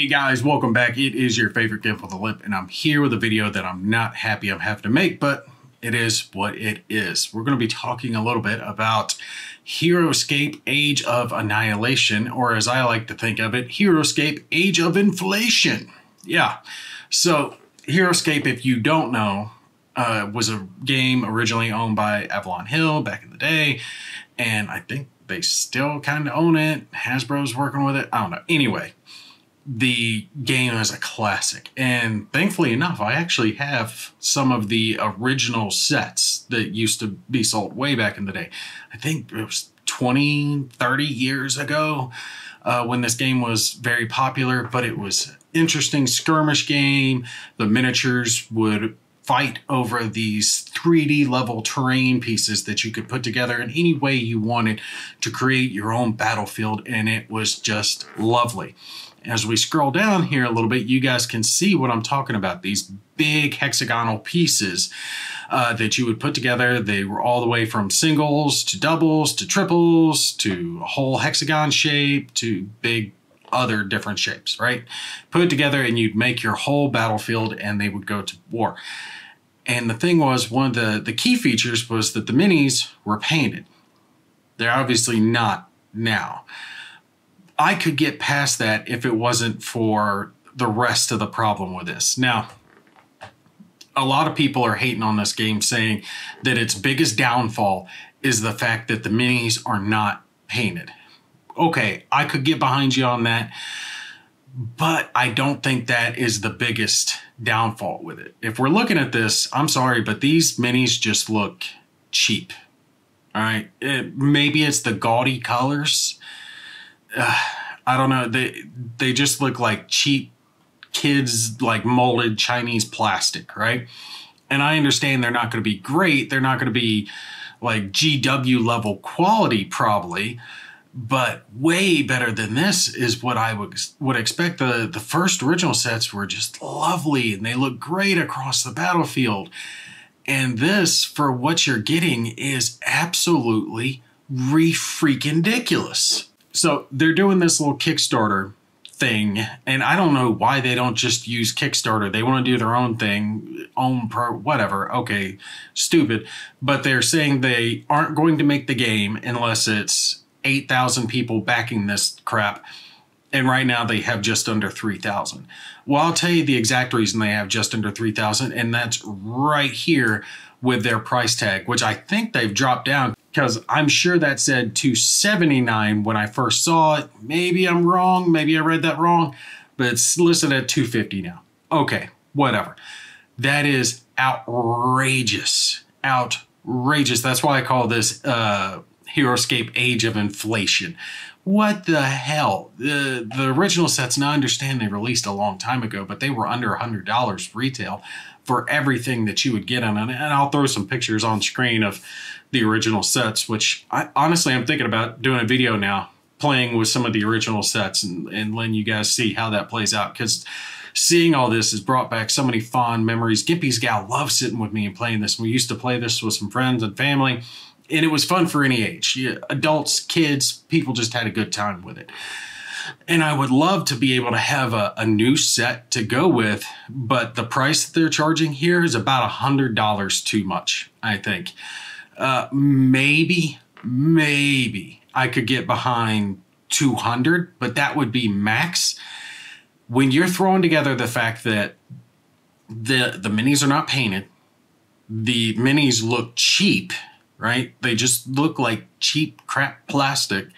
Hey guys, welcome back. It is your favorite Gimp with a Lip, and I'm here with a video that I'm not happy I'm having to make, but it is what it is. We're going to be talking a little bit about Heroscape Age of Annihilation, or as I like to think of it, Heroscape Age of Inflation. Yeah, so Heroscape, if you don't know, was a game originally owned by Avalon Hill back in the day, and I think they still kind of own it. Hasbro's working with it. I don't know. Anyway, the game is a classic, and thankfully enough, I actually have some of the original sets that used to be sold way back in the day. I think it was 20, 30 years ago when this game was very popular, but it was an interesting skirmish game. The miniatures would fight over these 3D level terrain pieces that you could put together in any way you wanted to create your own battlefield, and it was just lovely. As we scroll down here a little bit, you guys can see what I'm talking about. These big hexagonal pieces that you would put together. They were all the way from singles to doubles to triples to a whole hexagon shape to big other different shapes, right? Put it together and you'd make your whole battlefield, and they would go to war. And the thing was, one of the key features was that the minis were painted. They're obviously not now. I could get past that if it wasn't for the rest of the problem with this. Now, a lot of people are hating on this game, saying that its biggest downfall is the fact that the minis are not painted. Okay, I could get behind you on that, but I don't think that is the biggest downfall with it. If we're looking at this, I'm sorry, but these minis just look cheap. All right, maybe it's the gaudy colors. I don't know. They just look like cheap kids, like molded Chinese plastic, right? And I understand they're not going to be great. They're not going to be like GW level quality probably, but way better than this is what I would expect. The first original sets were just lovely, and they look great across the battlefield. And this, for what you're getting, is absolutely freaking-diculous. So they're doing this little Kickstarter thing, and I don't know why they don't just use Kickstarter. They want to do their own thing, whatever. Okay, stupid. But they're saying they aren't going to make the game unless it's 8,000 people backing this crap. And right now they have just under 3,000. Well, I'll tell you the exact reason they have just under 3,000, and that's right here with their price tag, which I think they've dropped down, because I'm sure that said $279 when I first saw it. Maybe I'm wrong. Maybe I read that wrong, but it's listed at $250 now. Okay, whatever. That is outrageous. Outrageous. That's why I call this Heroscape Age of Inflation. What the hell? The original sets, now I understand they released a long time ago, but they were under $100 retail for everything that you would get on it. And I'll throw some pictures on screen of the original sets, which honestly, I'm thinking about doing a video now, playing with some of the original sets and letting you guys see how that plays out, because seeing all this has brought back so many fond memories. Gimpy's gal loves sitting with me and playing this. We used to play this with some friends and family, and it was fun for any age. Adults, kids, people just had a good time with it. And I would love to be able to have a new set to go with, but the price that they're charging here is about $100 too much, I think. Maybe I could get behind 200, but that would be max. When you're throwing together the fact that the minis are not painted, the minis look cheap, right? They just look like cheap crap plastic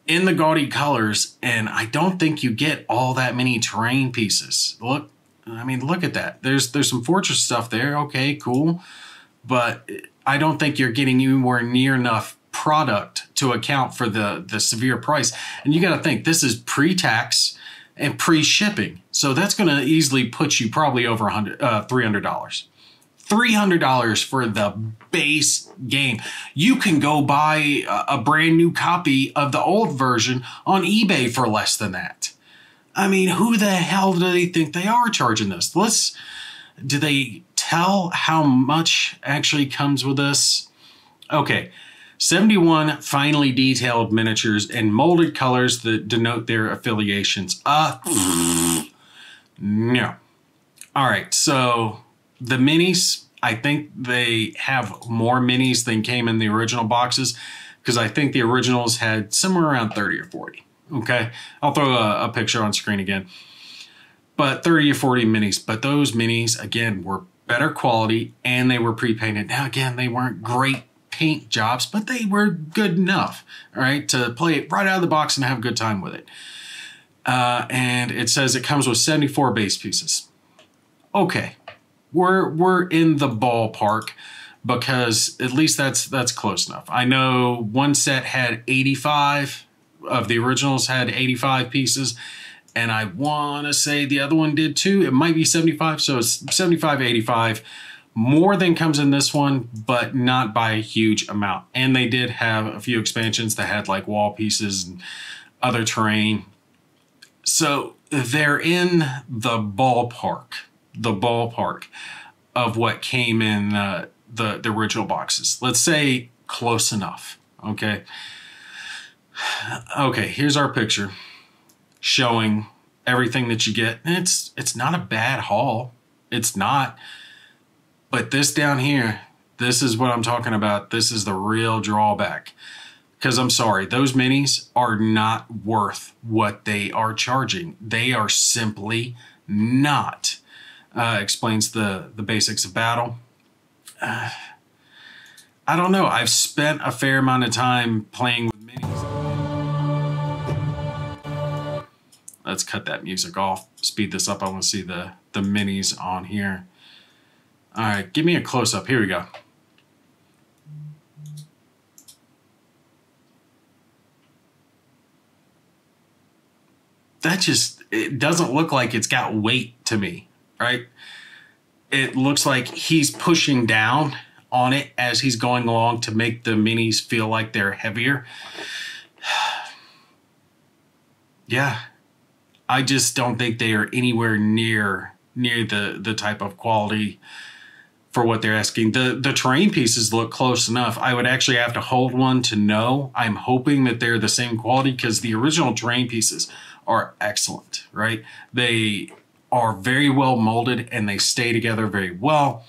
in the gaudy colors, and I don't think you get all that many terrain pieces. Look, I mean, look at that. There's some fortress stuff there. Okay, cool. But I don't think you're getting anywhere near enough product to account for the severe price. And you got to think, this is pre-tax and pre-shipping. So that's going to easily put you probably over $300. $300 for the base game. You can go buy a brand new copy of the old version on eBay for less than that. I mean, who the hell do they think they are charging this? Do they tell how much actually comes with this? Okay, 71 finely detailed miniatures in molded colors that denote their affiliations. No. All right, so the minis, I think they have more minis than came in the original boxes, because I think the originals had somewhere around 30 or 40. Okay, I'll throw a picture on screen again. But 30 or 40 minis. But those minis, again, were better quality and they were pre-painted. Now, again, they weren't great paint jobs, but they were good enough, all right, to play it right out of the box and have a good time with it. And it says it comes with 74 base pieces. Okay, we're in the ballpark, because at least that's close enough. I know one set had 85 of the originals, had 85 pieces, and I want to say the other one did too. It might be 75, so it's 75, 85. More than comes in this one, but not by a huge amount. And they did have a few expansions that had like wall pieces and other terrain. So they're in the ballpark of what came in the original boxes. Let's say close enough, okay? Okay, here's our picture showing everything that you get. And it's not a bad haul. It's not. But this down here, this is what I'm talking about. This is the real drawback. Because I'm sorry, those minis are not worth what they are charging. They are simply not. Explains the basics of battle. I don't know. I've spent a fair amount of time playing with minis. Let's cut that music off. Speed this up. I want to see the minis on here. All right, give me a close-up. Here we go. That just, it doesn't look like it's got weight to me, right? It looks like he's pushing down on it as he's going along to make the minis feel like they're heavier. Yeah, I just don't think they are anywhere near the type of quality for what they're asking. The terrain pieces look close enough. I would actually have to hold one to know. I'm hoping that they're the same quality, because the original terrain pieces are excellent, right? They are very well molded and they stay together very well.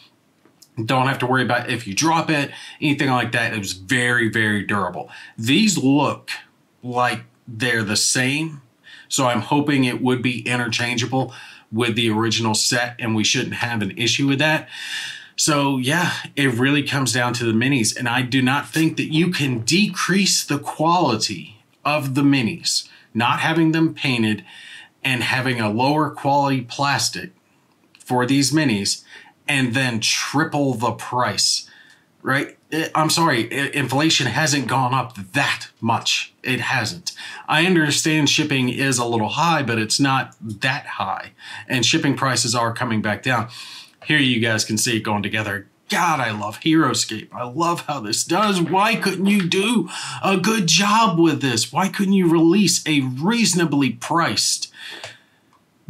Don't have to worry about if you drop it, anything like that. It was very, very durable. These look like they're the same, so I'm hoping it would be interchangeable with the original set and we shouldn't have an issue with that. So yeah, it really comes down to the minis, and I do not think that you can decrease the quality of the minis, not having them painted and having a lower quality plastic for these minis, and then triple the price, right? I'm sorry, inflation hasn't gone up that much. It hasn't. I understand shipping is a little high, but it's not that high, and shipping prices are coming back down. Here you guys can see it going together. God, I love Heroscape. I love how this does. Why couldn't you do a good job with this? Why couldn't you release a reasonably priced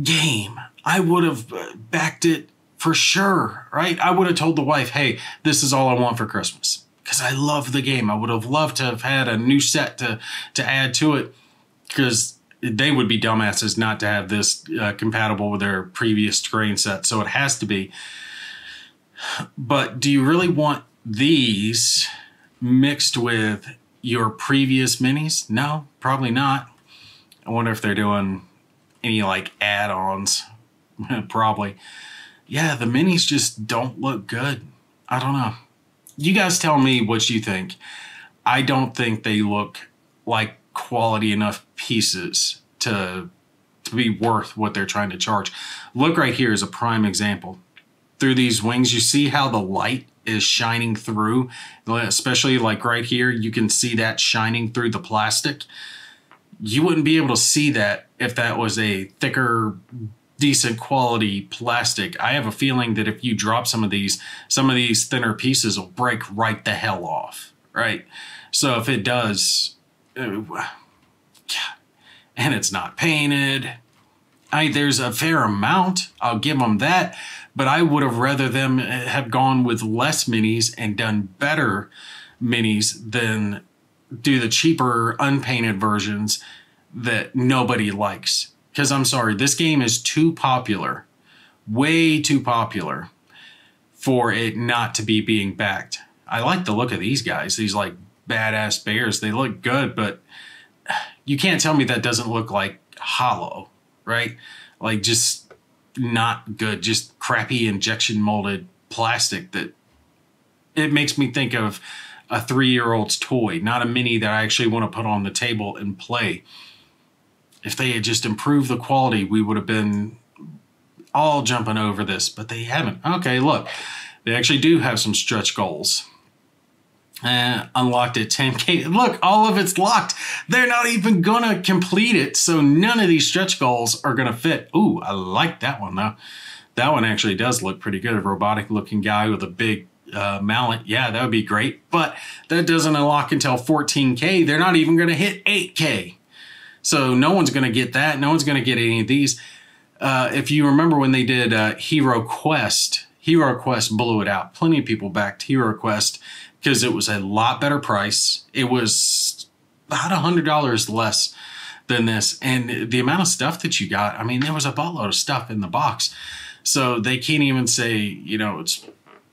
game? I would have backed it for sure, right? I would have told the wife, hey, this is all I want for Christmas, because I love the game. I would have loved to have had a new set to add to it, because they would be dumbasses not to have this compatible with their previous terrain set. So it has to be. But do you really want these mixed with your previous minis? No, probably not. I wonder if they're doing any like add-ons. Probably. Yeah, the minis just don't look good. I don't know. You guys tell me what you think. I don't think they look like quality enough pieces to be worth what they're trying to charge. Look right here is a prime example. Through these wings, you see how the light is shining through, especially like right here, you can see that shining through the plastic. You wouldn't be able to see that if that was a thicker, decent quality plastic. I have a feeling that if you drop some of these thinner pieces will break right the hell off, right? So if it does, and it's not painted, there's a fair amount, I'll give them that, but I would have rather them have gone with less minis and done better minis than do the cheaper unpainted versions that nobody likes. Because I'm sorry, this game is too popular, way too popular for it not to be being backed. I like the look of these guys, these like badass bears. They look good, but you can't tell me that doesn't look like hollow, right? Like just not good, just crappy injection molded plastic that it makes me think of a 3-year-old's toy, not a mini that I actually want to put on the table and play. If they had just improved the quality, we would have been all jumping over this, but they haven't. Okay, look, they actually do have some stretch goals. Unlocked at 10K. Look, all of it's locked. They're not even gonna complete it, so none of these stretch goals are gonna fit. Ooh, I like that one though. That one actually does look pretty good. A robotic looking guy with a big mallet. Yeah, that would be great, but that doesn't unlock until 14K. They're not even gonna hit 8K. So no one's gonna get that. No one's gonna get any of these. If you remember when they did Hero Quest blew it out. Plenty of people backed Hero Quest because it was a lot better price. It was about $100 less than this. And the amount of stuff that you got, I mean, there was a buttload of stuff in the box. So they can't even say, you know, it's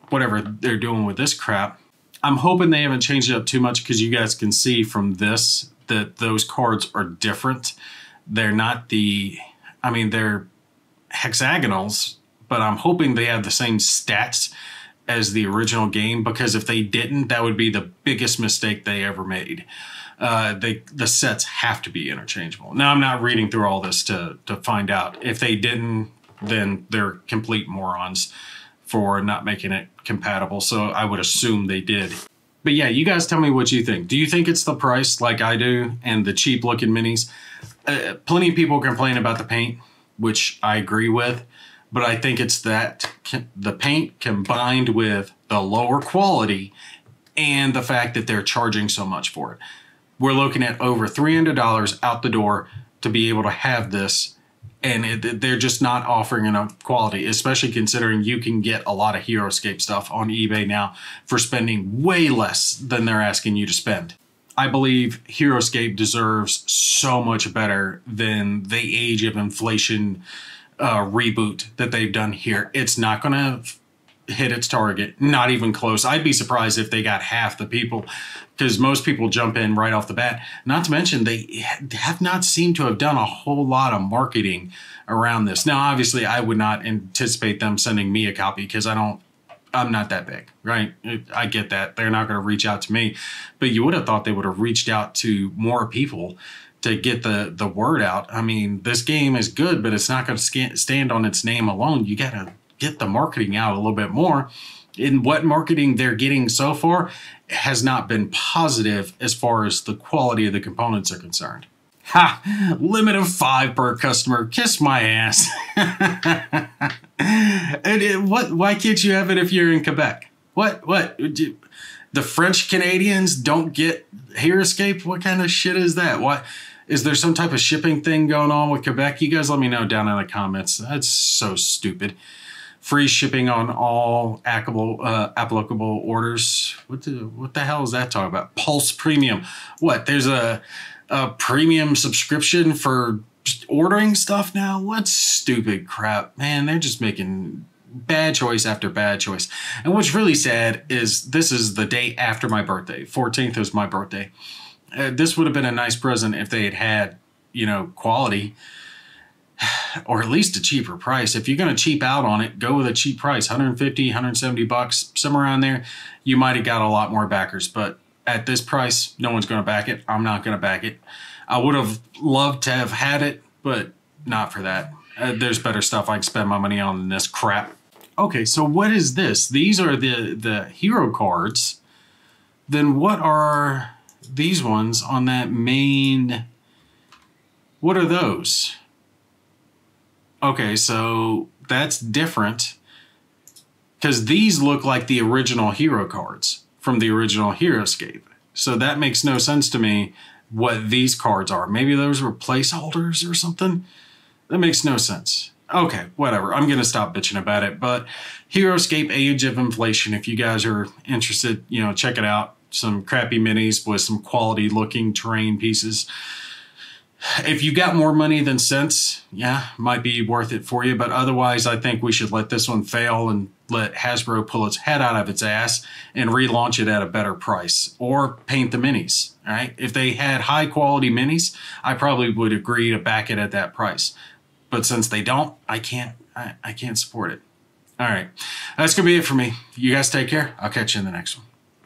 whatever they're doing with this crap. I'm hoping they haven't changed it up too much because you guys can see from this that those cards are different. They're not I mean, they're hexagonals, but I'm hoping they have the same stats as the original game, because if they didn't, that would be the biggest mistake they ever made. The sets have to be interchangeable. Now, I'm not reading through all this to find out. If they didn't, then they're complete morons for not making it compatible. So I would assume they did. But yeah, you guys tell me what you think. Do you think it's the price like I do and the cheap looking minis? Plenty of people complain about the paint, which I agree with. But I think it's that the paint combined with the lower quality and the fact that they're charging so much for it. We're looking at over $300 out the door to be able to have this, and they're just not offering enough quality, especially considering you can get a lot of Heroscape stuff on eBay now for spending way less than they're asking you to spend. I believe Heroscape deserves so much better than the Age of Inflation reboot that they've done here. It's not going to hit its target, not even close. I'd be surprised if they got half the people, because most people jump in right off the bat. Not to mention, they have not seemed to have done a whole lot of marketing around this. Now, obviously, I would not anticipate them sending me a copy because I'm not that big, right? I get that. They're not going to reach out to me, but you would have thought they would have reached out to more people to get the word out. I mean, this game is good, but it's not going to stand on its name alone. You got to get the marketing out a little bit more. And what marketing they're getting so far has not been positive as far as the quality of the components are concerned. Ha! Limit of 5 per customer. Kiss my ass. Why can't you have it if you're in Quebec? What? The French Canadians don't get Heroscape? What kind of shit is that? What? Is there some type of shipping thing going on with Quebec? You guys let me know down in the comments. That's so stupid. Free shipping on all applicable orders. What the hell is that talking about? Pulse Premium. What? There's a premium subscription for just ordering stuff now? What stupid crap. Man, they're just making bad choice after bad choice. And what's really sad is this is the day after my birthday. 14th is my birthday. This would have been a nice present if they had, you know, quality or at least a cheaper price. If you're going to cheap out on it, go with a cheap price, 150, 170 bucks, somewhere around there. You might have got a lot more backers, but at this price, no one's going to back it. I'm not going to back it. I would have loved to have had it, but not for that. There's better stuff I can spend my money on than this crap. Okay, so what is this? These are the hero cards. Then what are these ones on that main? What are those? Okay, so that's different because these look like the original hero cards from the original Heroscape. So that makes no sense to me what these cards are. Maybe those were placeholders or something? That makes no sense. Okay, whatever. I'm going to stop bitching about it. But Heroscape Age of Inflation, if you guys are interested, you know, check it out. some crappy minis with some quality looking terrain pieces. If you got more money than sense, yeah, might be worth it for you. But otherwise, I think we should let this one fail and let Hasbro pull its head out of its ass and relaunch it at a better price, or paint the minis. All right. If they had high quality minis, I probably would agree to back it at that price. But since they don't, I can't support it. All right. That's going to be it for me. You guys take care. I'll catch you in the next one.